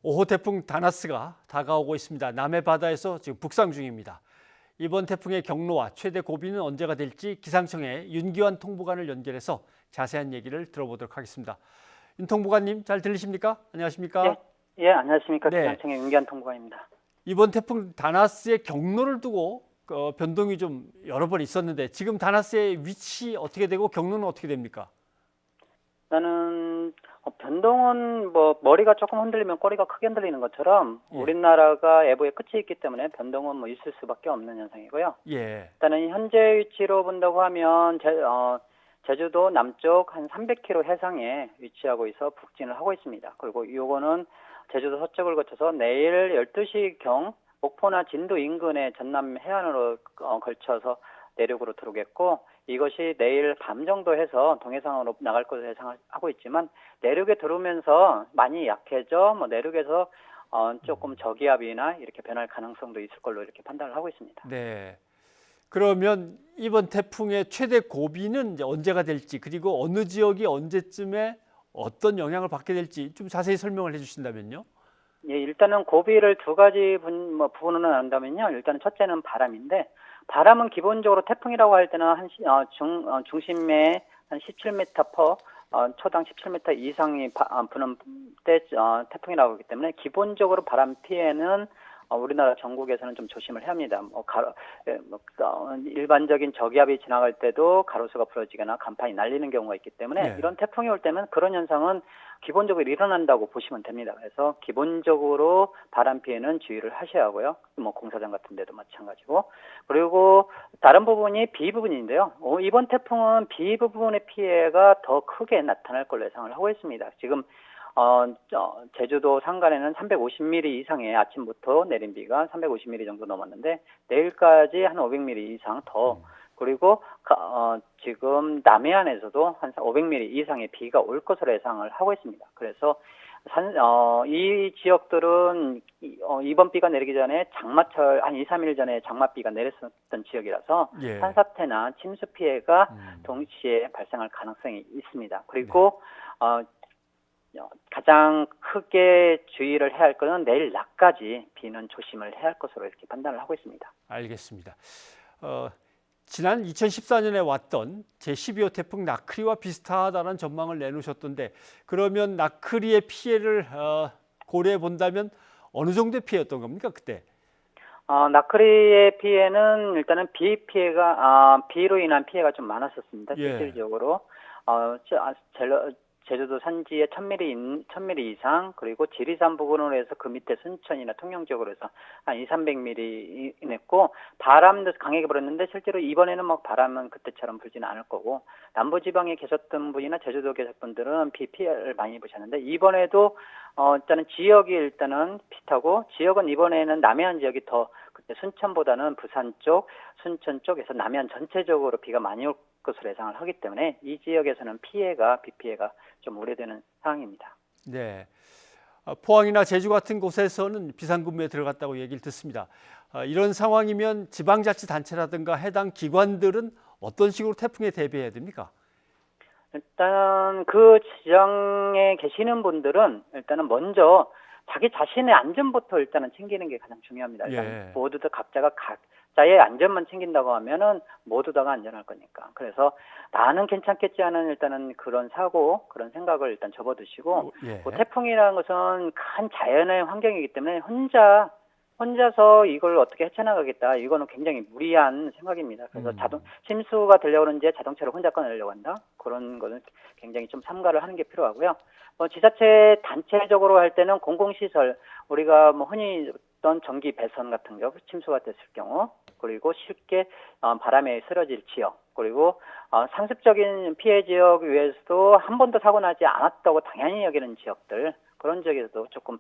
5호 태풍 다나스가 다가오고 있습니다. 남해 바다에서 지금 북상 중입니다. 이번 태풍의 경로와 최대 고비는 언제가 될지 기상청의 윤기환 통보관을 연결해서 자세한 얘기를 들어보도록 하겠습니다. 윤 통보관님 잘 들리십니까? 안녕하십니까? 안녕하십니까. 네. 기상청의 윤기환 통보관입니다. 이번 태풍 다나스의 경로를 두고 변동이 좀 여러 번 있었는데 지금 다나스의 위치 어떻게 되고 경로는 어떻게 됩니까? 나는 변동은 머리가 조금 흔들리면 꼬리가 크게 흔들리는 것처럼 예. 우리나라가 애보의 끝이 있기 때문에 변동은 있을 수밖에 없는 현상이고요. 예. 일단은 현재 위치로 본다고 하면 제주도 남쪽 한 300km 해상에 위치하고 있어 북진을 하고 있습니다. 그리고 이거는 제주도 서쪽을 거쳐서 내일 12시경 목포나 진도 인근의 전남 해안으로 걸쳐서 내륙으로 들어오겠고, 이것이 내일 밤 정도 해서 동해상으로 나갈 것으로 예상하고 있지만 내륙에 들어오면서 많이 약해져 내륙에서 조금 저기압이나 이렇게 변할 가능성도 있을 걸로 이렇게 판단을 하고 있습니다. 네. 그러면 이번 태풍의 최대 고비는 이제 언제가 될지, 그리고 어느 지역이 언제쯤에 어떤 영향을 받게 될지 좀 자세히 설명을 해주신다면요. 예, 일단은 고비를 두 가지 부분으로 나눈다면요. 일단은 첫째는 바람인데, 바람은 기본적으로 태풍이라고 할 때는 중심에 한 17m 초당 17m 이상이 부는 때 태풍이라고 하기 때문에 기본적으로 바람 피해는 우리나라 전국에서는 좀 조심을 해야 합니다. 일반적인 저기압이 지나갈 때도 가로수가 부러지거나 간판이 날리는 경우가 있기 때문에 네. 이런 태풍이 올 때는 그런 현상은 기본적으로 일어난다고 보시면 됩니다. 그래서 기본적으로 바람 피해는 주의를 하셔야 하고요. 공사장 같은 데도 마찬가지고. 그리고 다른 부분이 비 부분인데요. 이번 태풍은 비 부분의 피해가 더 크게 나타날 걸로 예상을 하고 있습니다. 지금 제주도 산간에는 350mm 이상의 아침부터 내린 비가 350mm 정도 넘었는데 내일까지 한 500mm 이상 더, 그리고 지금 남해안에서도 한 500mm 이상의 비가 올 것으로 예상을 하고 있습니다. 그래서 이 지역들은 이번 비가 내리기 전에 장마철 한 2, 3일 전에 장맛비가 내렸었던 지역이라서 예. 산사태나 침수 피해가 동시에 발생할 가능성이 있습니다. 그리고 가장 크게 주의를 해야 할 것은 내일 낮까지 비는 조심을 해야 할 것으로 이렇게 판단을 하고 있습니다. 알겠습니다. 지난 2014년에 왔던 제12호 태풍 나크리와 비슷하다는 전망을 내놓으셨던데, 그러면 나크리의 피해를 고려해 본다면 어느 정도의 피해였던 겁니까 그때? 나크리의 피해는 일단은 비로 인한 피해가 좀 많았었습니다. 예. 실질적으로 제주도 산지에 1000mm 이상, 그리고 지리산 부근으로 해서 그 밑에 순천이나 통영 지역으로 해서 한 200~300mm 냈고, 바람도 강하게 불었는데 실제로 이번에는 바람은 그때처럼 불지는 않을 거고, 남부지방에 계셨던 분이나 제주도 계셨던 분들은 비 피해를 많이 입으셨는데, 이번에도 일단은 지역이 비슷하고, 지역은 이번에는 남해안 지역이 더 그때 순천보다는 부산 쪽, 순천 쪽에서 남해안 전체적으로 비가 많이 올 것으로 예상을 하기 때문에 이 지역에서는 비 피해가 좀 우려되는 상황입니다. 네. 포항이나 제주 같은 곳에서는 비상근무에 들어갔다고 얘기를 듣습니다. 이런 상황이면 지방자치단체라든가 해당 기관들은 어떤 식으로 태풍에 대비해야 됩니까? 일단 그 지역에 계시는 분들은 일단은 먼저 자기 자신의 안전부터 일단은 챙기는 게 가장 중요합니다. 일단 예. 모두 다 각자의 안전만 챙긴다고 하면은 모두 다가 안전할 거니까. 그래서 나는 괜찮겠지 하는 일단은 그런 생각을 일단 접어두시고, 예. 태풍이라는 것은 큰 자연의 환경이기 때문에 혼자서 이걸 어떻게 헤쳐나가겠다, 이거는 굉장히 무리한 생각입니다. 그래서 침수가 되려고 하는데 자동차를 혼자 꺼내려고 한다, 그런 거는 굉장히 좀 삼가를 하는 게 필요하고요. 지자체 단체적으로 할 때는 공공시설, 우리가 흔히 어떤 전기 배선 같은 거 침수가 됐을 경우, 그리고 쉽게 바람에 쓰러질 지역, 그리고 상습적인 피해 지역 위에서도 한 번도 사고 나지 않았다고 당연히 여기는 지역들, 그런 지역에서도 조금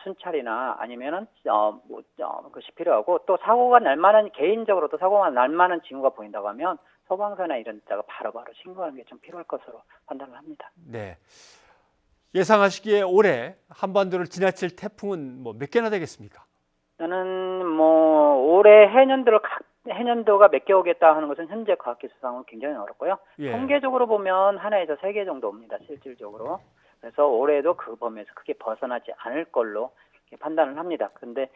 순찰이나 아니면은 그것이 필요하고, 또 개인적으로도 사고가 날 만한 징후가 보인다고 하면 소방서나 이런 데다가 바로바로 신고하는 게 좀 필요할 것으로 판단을 합니다. 네. 예상하시기에 올해 한반도를 지나칠 태풍은 몇 개나 되겠습니까? 저는 올해 해년도가 몇 개 오겠다 하는 것은 현재 과학기술상으로 굉장히 어렵고요. 예. 통계적으로 보면 하나에서 3개 정도 옵니다. 실질적으로. 그래서 올해도 그 범위에서 크게 벗어나지 않을 걸로 이렇게 판단을 합니다. 그런데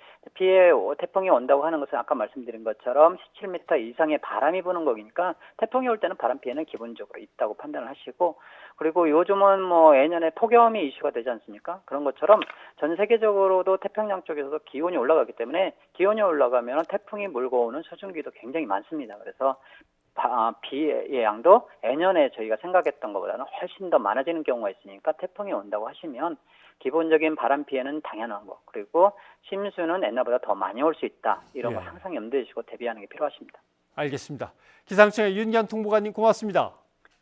태풍이 온다고 하는 것은 아까 말씀드린 것처럼 17m 이상의 바람이 부는 거니까 태풍이 올 때는 바람 피해는 기본적으로 있다고 판단을 하시고, 그리고 요즘은 뭐 예년에 폭염이 이슈가 되지 않습니까? 그런 것처럼 전 세계적으로도 태평양 쪽에서도 기온이 올라가기 때문에 기온이 올라가면 태풍이 몰고 오는 수증기도 굉장히 많습니다. 그래서 비의 양도 예년에 저희가 생각했던 것보다는 훨씬 더 많아지는 경우가 있으니까 태풍이 온다고 하시면 기본적인 바람 피해는 당연한 거, 그리고 심수는 옛날보다 더 많이 올 수 있다. 이런 거 예. 항상 염두에 두시고 대비하는 게 필요하십니다. 알겠습니다. 기상청의 윤기한 통보관님 고맙습니다.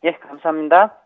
예, 감사합니다.